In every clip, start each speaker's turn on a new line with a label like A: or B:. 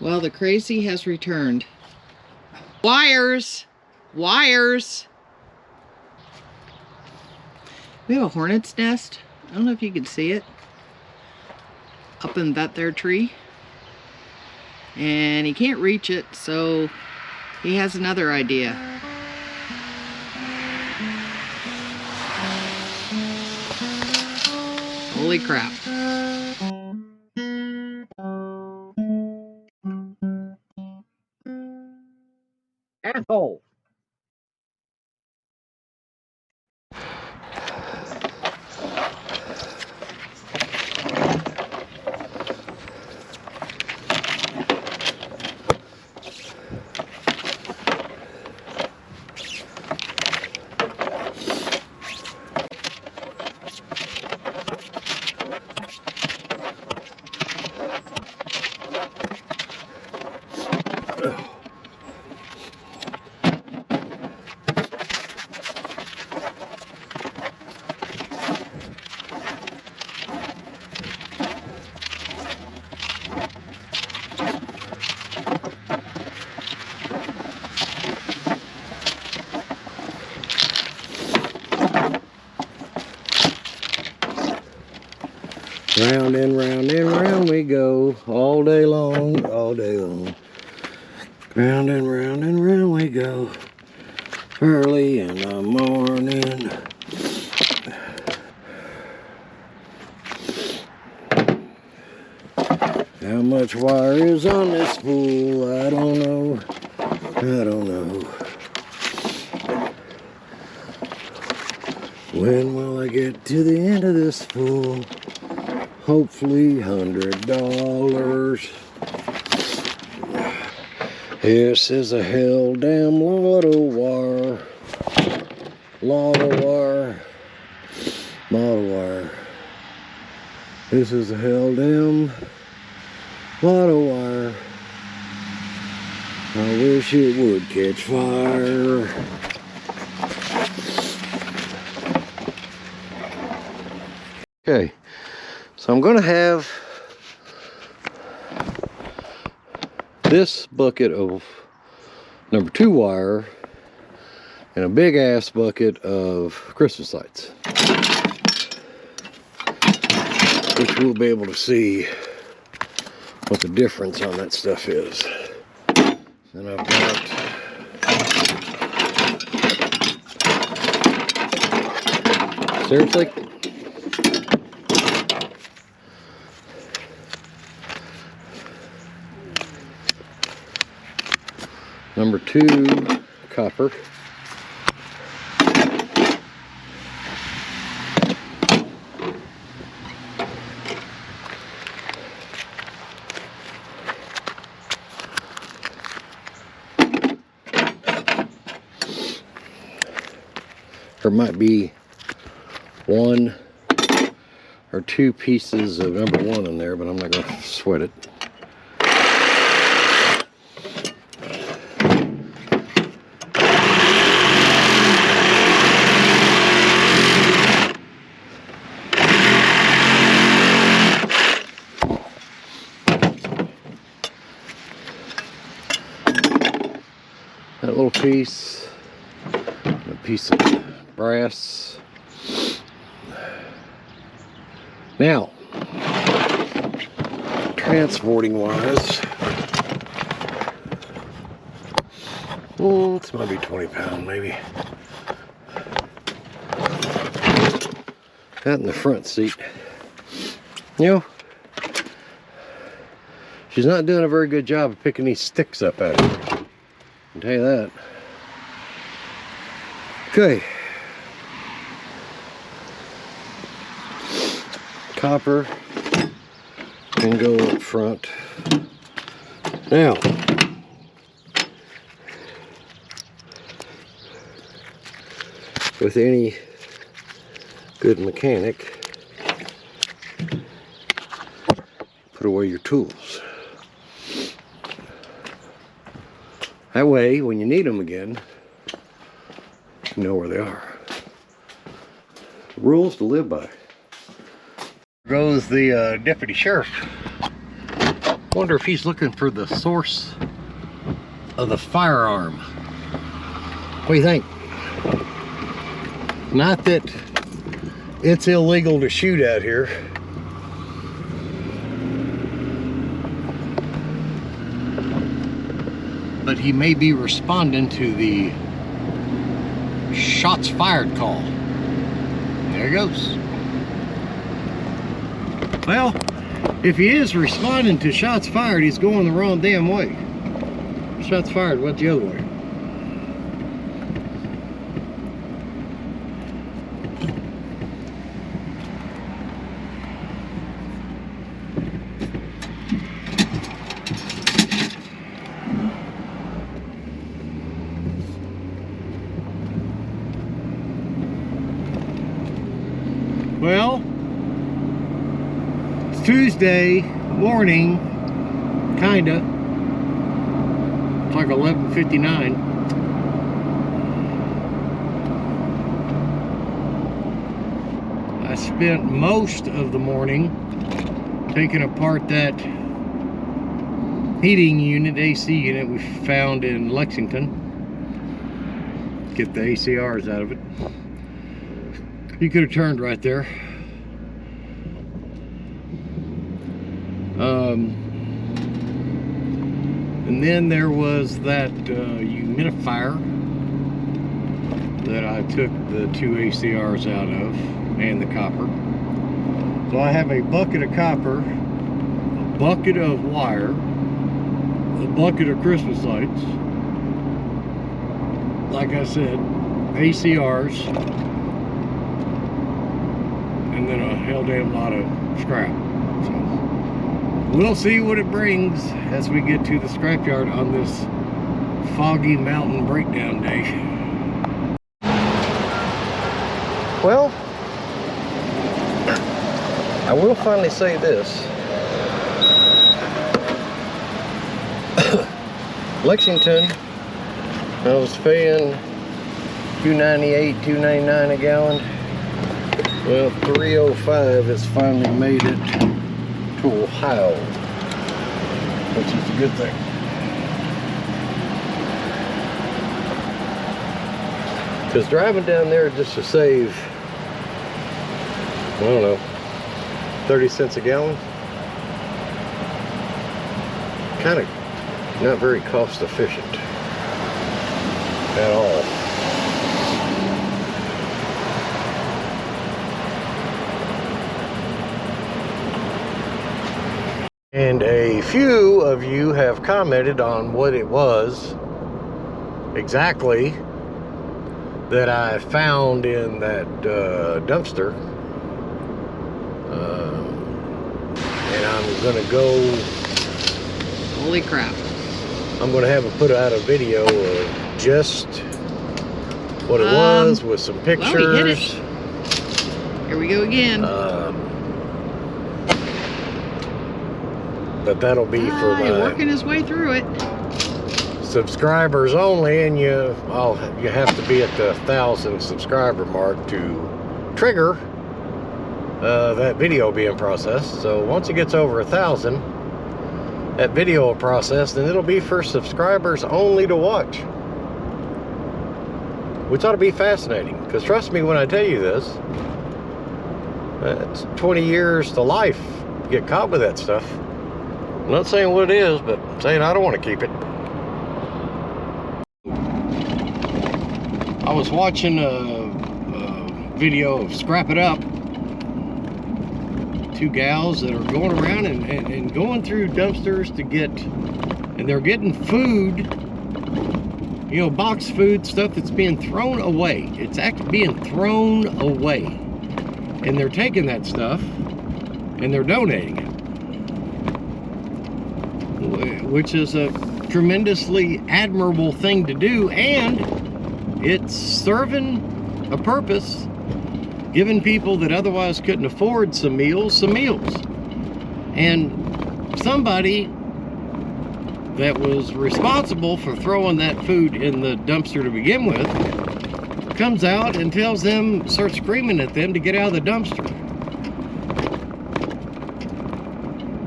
A: Well, the crazy has returned. Wires! Wires! We have a hornet's nest. I don't know if you can see it. Up in that there tree. And he can't reach it, so he has another idea. Holy crap.
B: Asshole. Round and round we go, all day long, all day long. Round and round we go, early in the morning. How much wire is on this spool? I don't know, I don't know. When will I get to the end of this spool? Hopefully $100. This is a hell damn lot of wire. Lot of wire. Lot of wire. This is a hell damn lot of wire. I wish it would catch fire. Okay. So I'm going to have this bucket of number 2 wire and a big ass bucket of Christmas lights, which we'll be able to see what the difference on that stuff is. And I've got seriously? Number 2 copper. There might be 1 or 2 pieces of number 1 in there, but I'm not going to sweat it. That little piece, a piece of brass. Now, transporting wise, this might be 20 pound maybe. That in the front seat. You know, she's not doing a very good job of picking these sticks up out of here. I'll tell you that. Okay. Copper can go up front. Now, with any good mechanic, put away your tools. That way, when you need them again, you know where they are. Rules to live by. There goes the deputy sheriff. Wonder if he's looking for the source of the firearm. What do you think? Not that it's illegal to shoot out here. But he may be responding to the shots fired call. There he goes. Well, if he is responding to shots fired, he's going the wrong damn way. Shots fired went the other way. Well, it's Tuesday morning, kinda. It's like 11:59. I spent most of the morning taking apart that heating unit, AC unit we found in Lexington. Get the ACRs out of it. You could have turned right there. And then there was that humidifier that I took the 2 ACRs out of, and the copper. So I have a bucket of copper, a bucket of wire, a bucket of Christmas lights, like I said, ACRs, and then a hell damn lot of scrap. So we'll see what it brings as we get to the scrapyard on this foggy mountain breakdown day. Well, I will finally say this. Lexington, I was paying $2.98, $2.99 a gallon. Well, $3.05 has finally made it to Ohio, which is a good thing. Because driving down there just to save, I don't know, 30 cents a gallon, kind of not very cost efficient at all. And a few of you have commented on what it was exactly that I found in that dumpster. And I'm gonna go,
A: Holy crap.
B: I'm gonna have put out a video of just what it was with some pictures.
A: Well, we hit it. Here we go again.
B: But that'll be for my
A: working his way through it.
B: Subscribers only, and you have to be at the 1,000 subscriber mark to trigger that video being processed. So once it gets over 1,000, that video will process, then it'll be for subscribers only to watch, which ought to be fascinating. Because trust me when I tell you this, it's 20 years to life to get caught with that stuff. I'm not saying what it is, but I'm saying I don't want to keep it. I was watching a video of Scrap It Up. 2 gals that are going around and going through dumpsters to get, and they're getting food, you know, box food, stuff that's being thrown away. It's actually being thrown away. And they're taking that stuff and they're donating it, which is a tremendously admirable thing to do, and it's serving a purpose, giving people that otherwise couldn't afford some meals. And somebody that was responsible for throwing that food in the dumpster to begin with comes out and tells them, starts screaming at them to get out of the dumpster.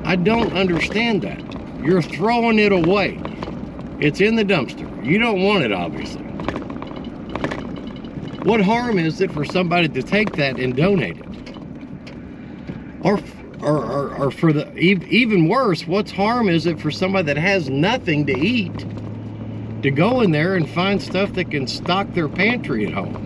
B: I don't understand that. You're throwing it away. It's in the dumpster. You don't want it, obviously. What harm is it for somebody to take that and donate it? Or for the even worse, what's harm is it for somebody that has nothing to eat to go in there and find stuff that can stock their pantry at home?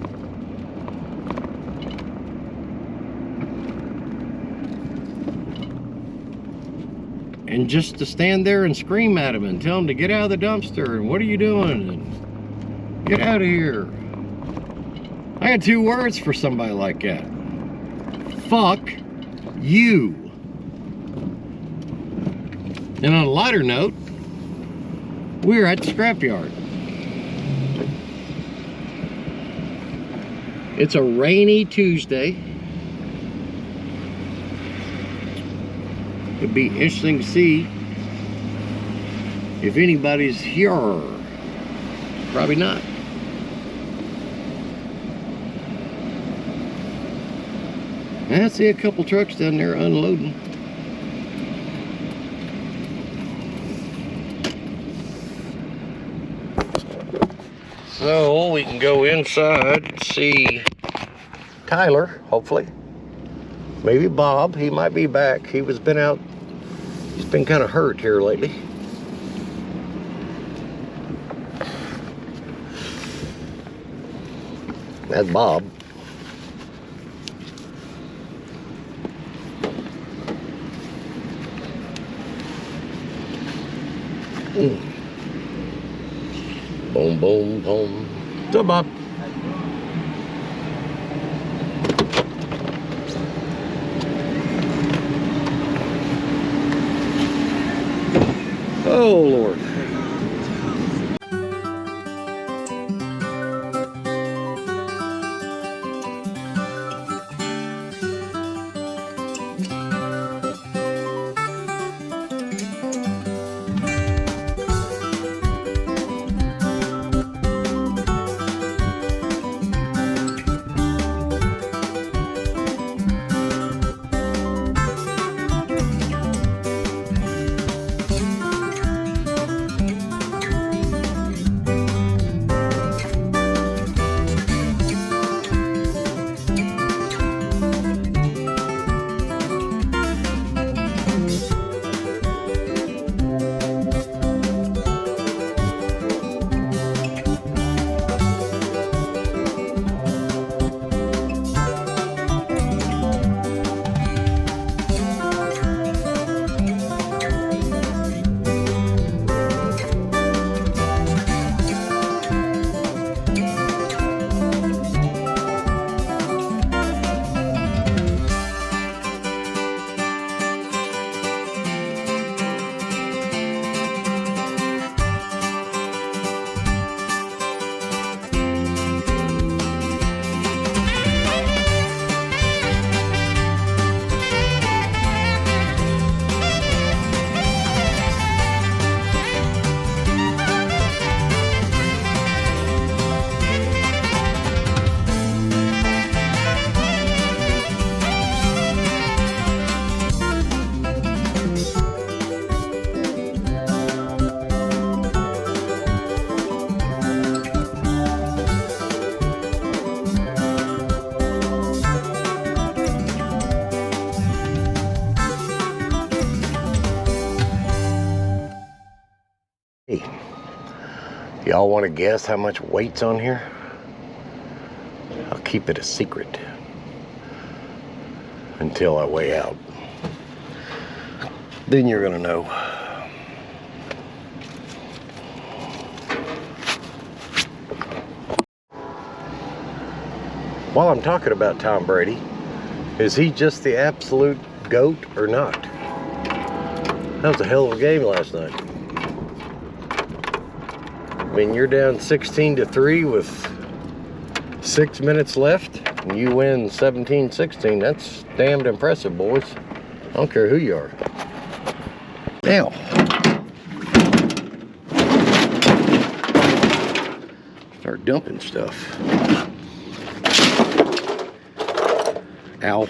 B: And just to stand there and scream at them and tell them to get out of the dumpster and what are you doing and get out of here. I got 2 words for somebody like that. Fuck you. And on a lighter note, we're at the scrapyard. It's a rainy Tuesday. It'd be interesting to see if anybody's here. Probably not. I see a couple trucks down there unloading. So we can go inside and see Tyler, hopefully. Maybe Bob, he might be back. He's been kind of hurt here lately. That's Bob. Boom, boom, boom. What's up, Bob? Oh, Lord. Hey, y'all want to guess how much weight's on here? I'll keep it a secret until I weigh out. Then you're gonna know. While I'm talking about Tom Brady, is he just the absolute GOAT or not? That was a hell of a game last night. I mean, you're down 16-3 with 6 minutes left, and you win 17-16. That's damned impressive, boys. I don't care who you are. Now, start dumping stuff. Ow.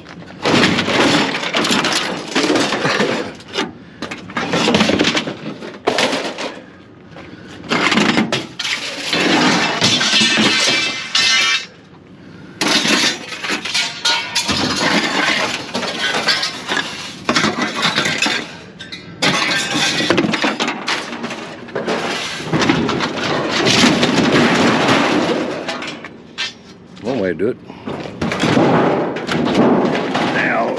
B: do it. Now,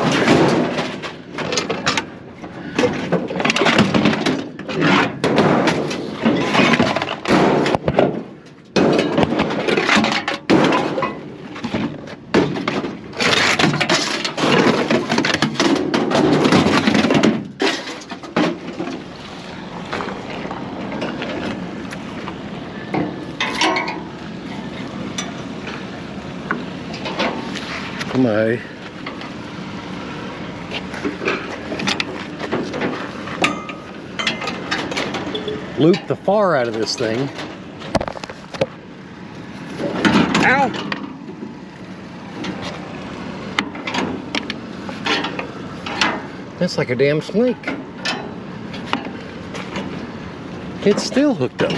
B: come on. Loop the far out of this thing. Ow! That's like a damn snake. It's still hooked up.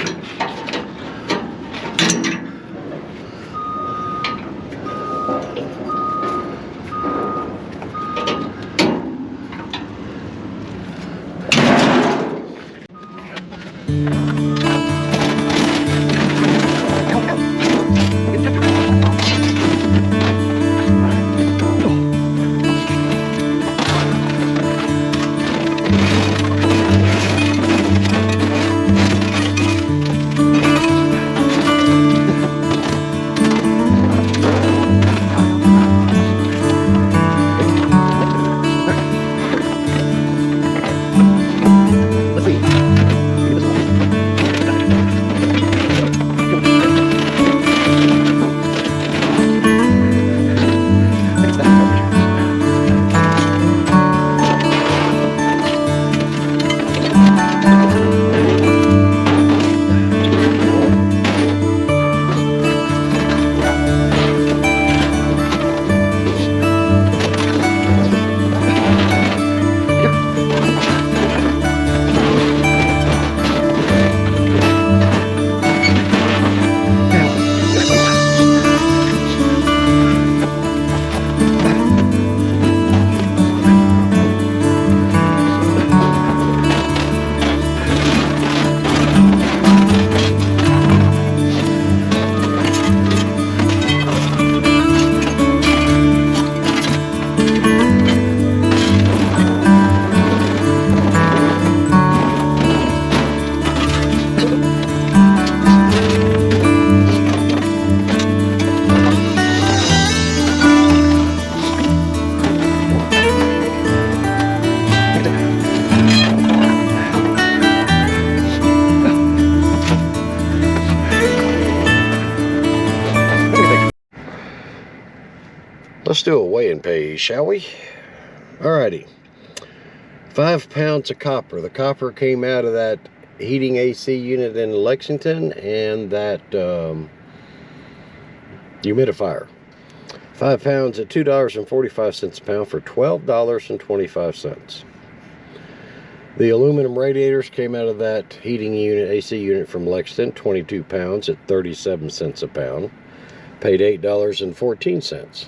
B: Let's do a weigh-in pay, shall we? Alrighty. 5 pounds of copper. The copper came out of that heating AC unit in Lexington and that humidifier. 5 pounds at $2.45 a pound for $12.25. The aluminum radiators came out of that heating unit, AC unit from Lexington, 22 pounds at 37 cents a pound. Paid $8.14.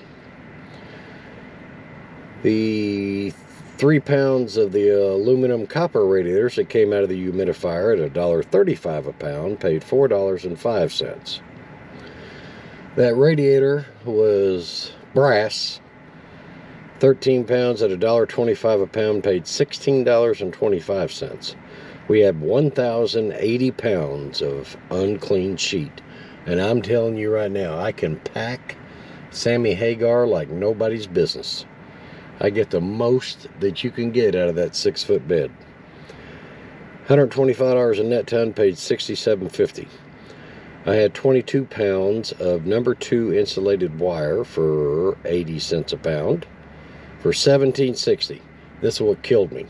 B: The 3 pounds of the aluminum copper radiators that came out of the humidifier at $1.35 a pound, paid $4.05. That radiator was brass, 13 pounds at $1.25 a pound, paid $16.25. We had 1,080 pounds of unclean sheet. And I'm telling you right now, I can pack Sammy Hagar like nobody's business. I get the most that you can get out of that 6-foot bed. $125 a net ton, paid $67.50. I had 22 pounds of number 2 insulated wire for 80 cents a pound for $17.60. This is what killed me.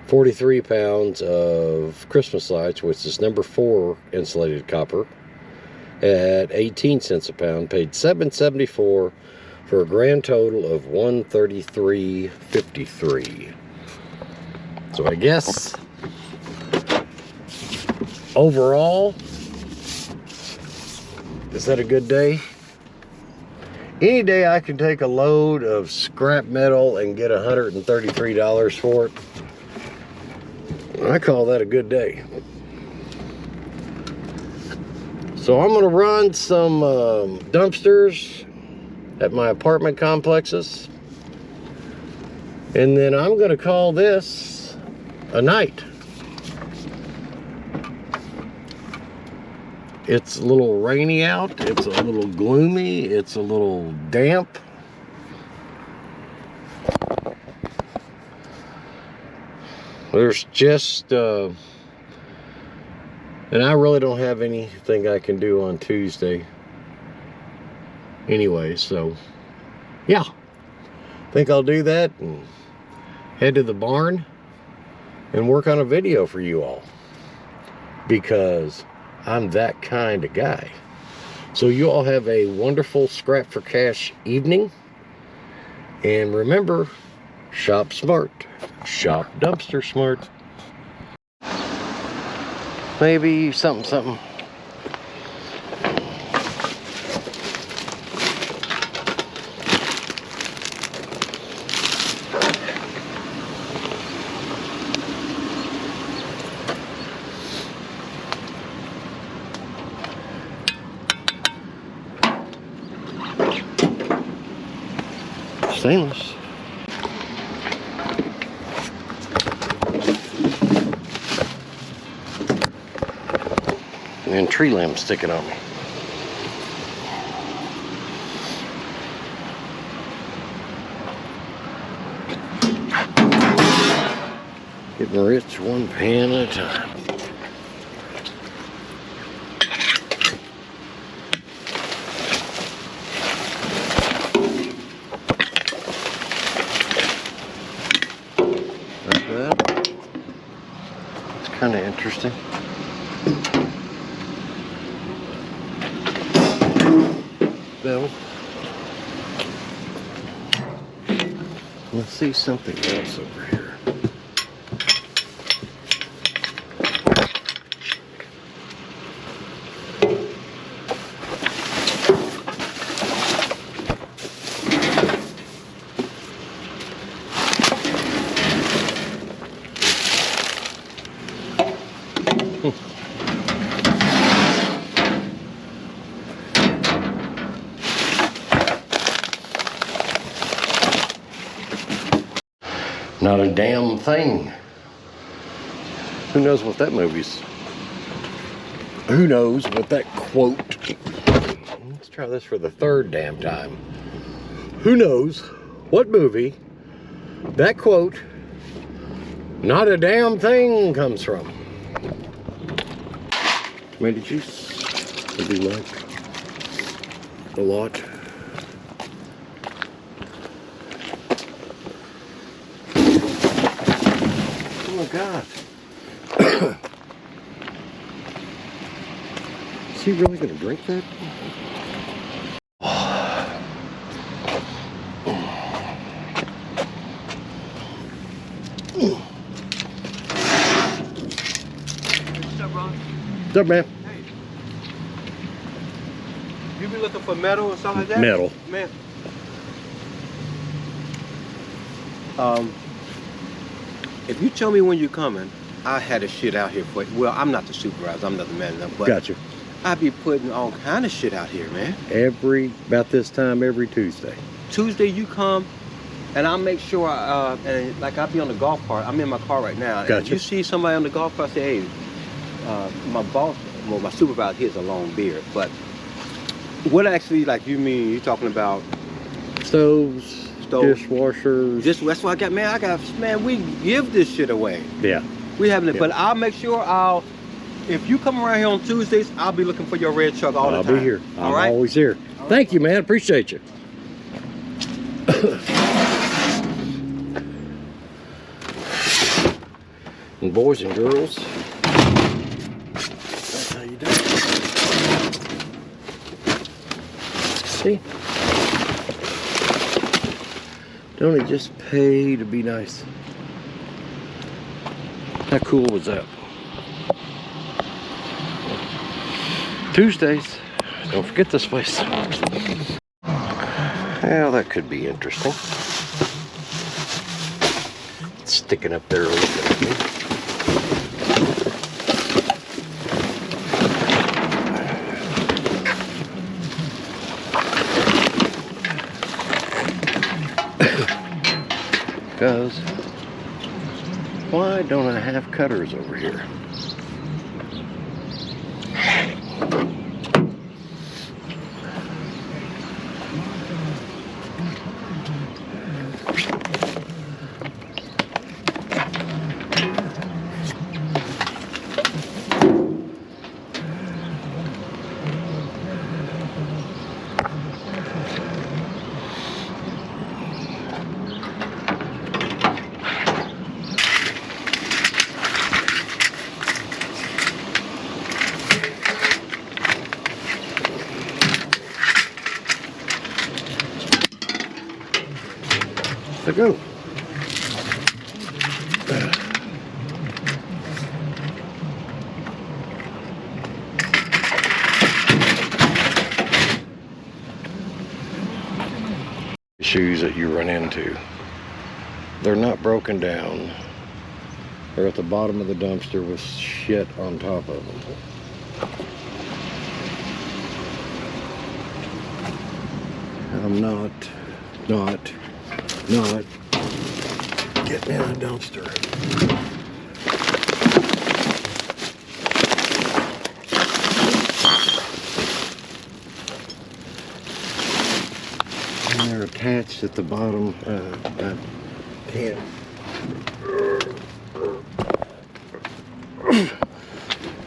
B: 43 pounds of Christmas lights, which is number 4 insulated copper, at 18 cents a pound, paid $7.74 for a grand total of $133.53. So I guess overall, is that a good day? Any day I can take a load of scrap metal and get $133 for it, I call that a good day. So I'm gonna run some dumpsters at my apartment complexes. And then I'm gonna call this a night. It's a little rainy out, it's a little gloomy, it's a little damp. There's just, and I really don't have anything I can do on Tuesday anyway, so yeah. I think I'll do that and head to the barn and work on a video for you all, because I'm that kind of guy. So you all have a wonderful scrap for cash evening. And remember, shop smart, shop dumpster smart. Maybe something. Stainless. And tree limb sticking on me. Getting rich one pan at a time. Like that. It's kind of interesting. Bell. Let's see something else over here. Not a damn thing. Who knows what that movie's? Who knows what that quote? Let's try this for the third damn time. Who knows what movie that quote, "Not a damn thing," comes from? Tomato juice, I do like a lot. Oh my God. Is he really gonna drink that?
C: What's up, Ron?
B: What's up, man?
C: Hey. You be looking for metal or something like that?
B: Metal.
C: Man. If you tell me when you're coming, I had a shit out here for you. Well, I'm not the supervisor, I'm not the manager, but
B: Gotcha.
C: I be putting all kind of shit out here, man.
B: About this time every Tuesday.
C: Tuesday you come, and I'll make sure, and like I'll be on the golf cart. I'm in my car right now. And
B: Gotcha.
C: if you see somebody on the golf cart, say, hey, my boss, well, my supervisor, he has a long beard, but what actually, like, you talking about?
B: Stoves, dishwashers.
C: That's why man, we give this shit away.
B: Yeah.
C: We having it,
B: Yeah.
C: but I'll make sure if you come around here on Tuesdays, I'll be looking for your red truck all the time.
B: I'll be here.
C: All
B: I'm
C: right?
B: always here. Thank you, man. Appreciate you. And boys and girls, that's how you do it. See? Don't it just pay to be nice? How cool was that? Tuesdays, don't forget this place. Well, that could be interesting. It's sticking up there looking at me. Because why don't I have cutters over here? Let's go. Issues that you run into. They're not broken down. They're at the bottom of the dumpster with shit on top of them. I'm not getting in a dumpster. And they're attached at the bottom. I can't.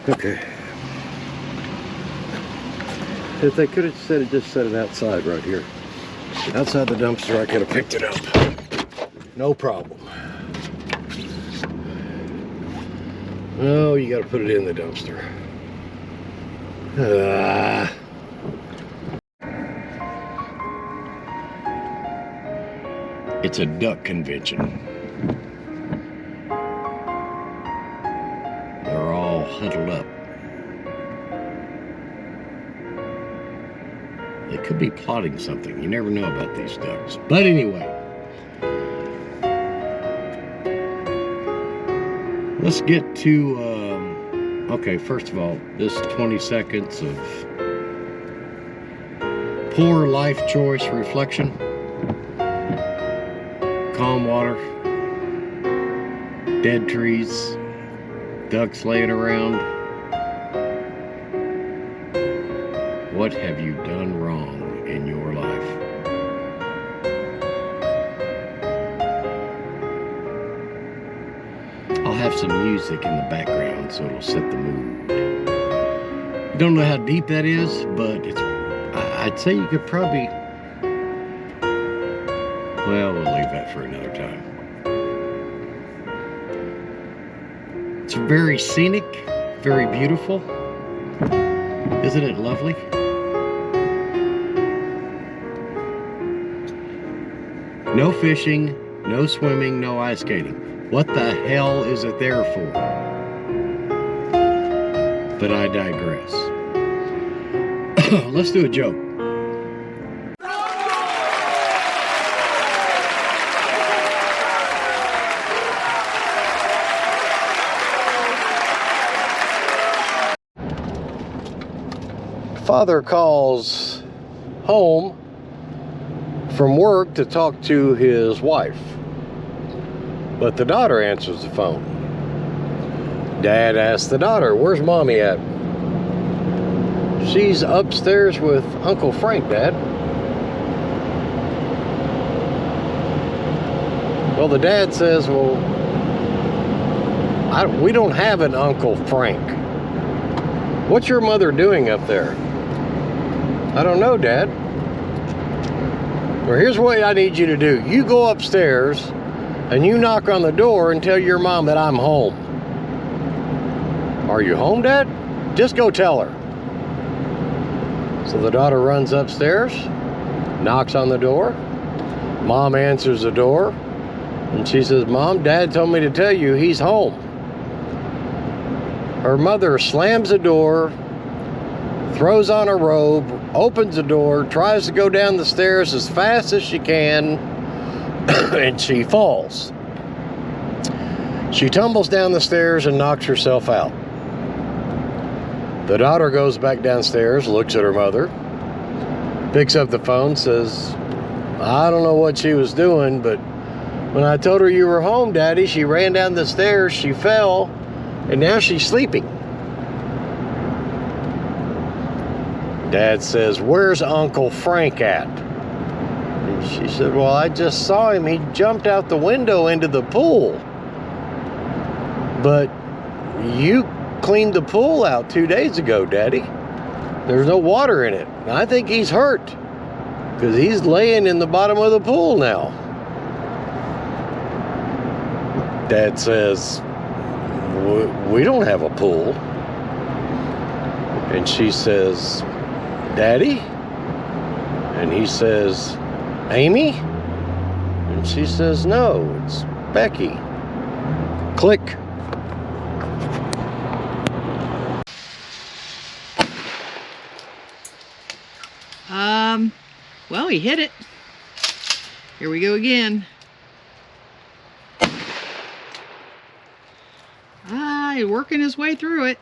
B: Okay. If they could have said it, just set it outside right here. Outside the dumpster, I could have picked it up. No problem. No, you got to put it in the dumpster. It's a duck convention. They're all huddled up. They could be plotting something. You never know about these ducks. But anyway, let's get to, okay, first of all, this 20 seconds of poor life choice reflection. Calm water, dead trees, ducks laying around. What have you done wrong in your life? I'll have some music in the background so it'll set the mood. Don't know how deep that is, but it's, I'd say you could probably, well, we'll leave that for another time. It's very scenic, very beautiful. Isn't it lovely? No fishing, no swimming, no ice skating. What the hell is it there for? But I digress. Let's do a joke. Father calls home from work to talk to his wife, but the daughter answers the phone. Dad asks the daughter, "Where's mommy at?" "She's upstairs with Uncle Frank, Dad." Well, the dad says, "Well, we don't have an Uncle Frank. What's your mother doing up there?" "I don't know, Dad." "Well, here's what I need you to do. You go upstairs and you knock on the door and tell your mom that I'm home." "Are you home, Dad?" "Just go tell her." So the daughter runs upstairs, knocks on the door. Mom answers the door and she says, "Mom, Dad told me to tell you he's home." Her mother slams the door, throws on a robe, opens the door, tries to go down the stairs as fast as she can, and she falls. She tumbles down the stairs and knocks herself out. The daughter goes back downstairs, looks at her mother, picks up the phone, says, "I don't know what she was doing, but When I told her you were home, Daddy, she ran down the stairs, she fell, and now she's sleeping. Dad says, "Where's Uncle Frank at?" And she said, "Well, I just saw him. He jumped out the window into the pool. But you cleaned the pool out 2 days ago, Daddy. There's no water in it. I think he's hurt because he's laying in the bottom of the pool now." Dad says, "We don't have a pool." And she says, "Daddy?" And he says, "Amy?" And she says, "No, it's Becky." Click.
A: Well, he hit it. Here we go again. He's working his way through it.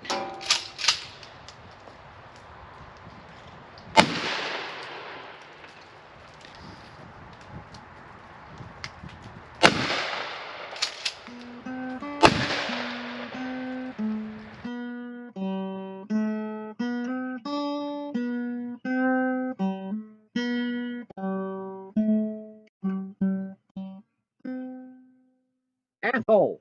B: Asshole.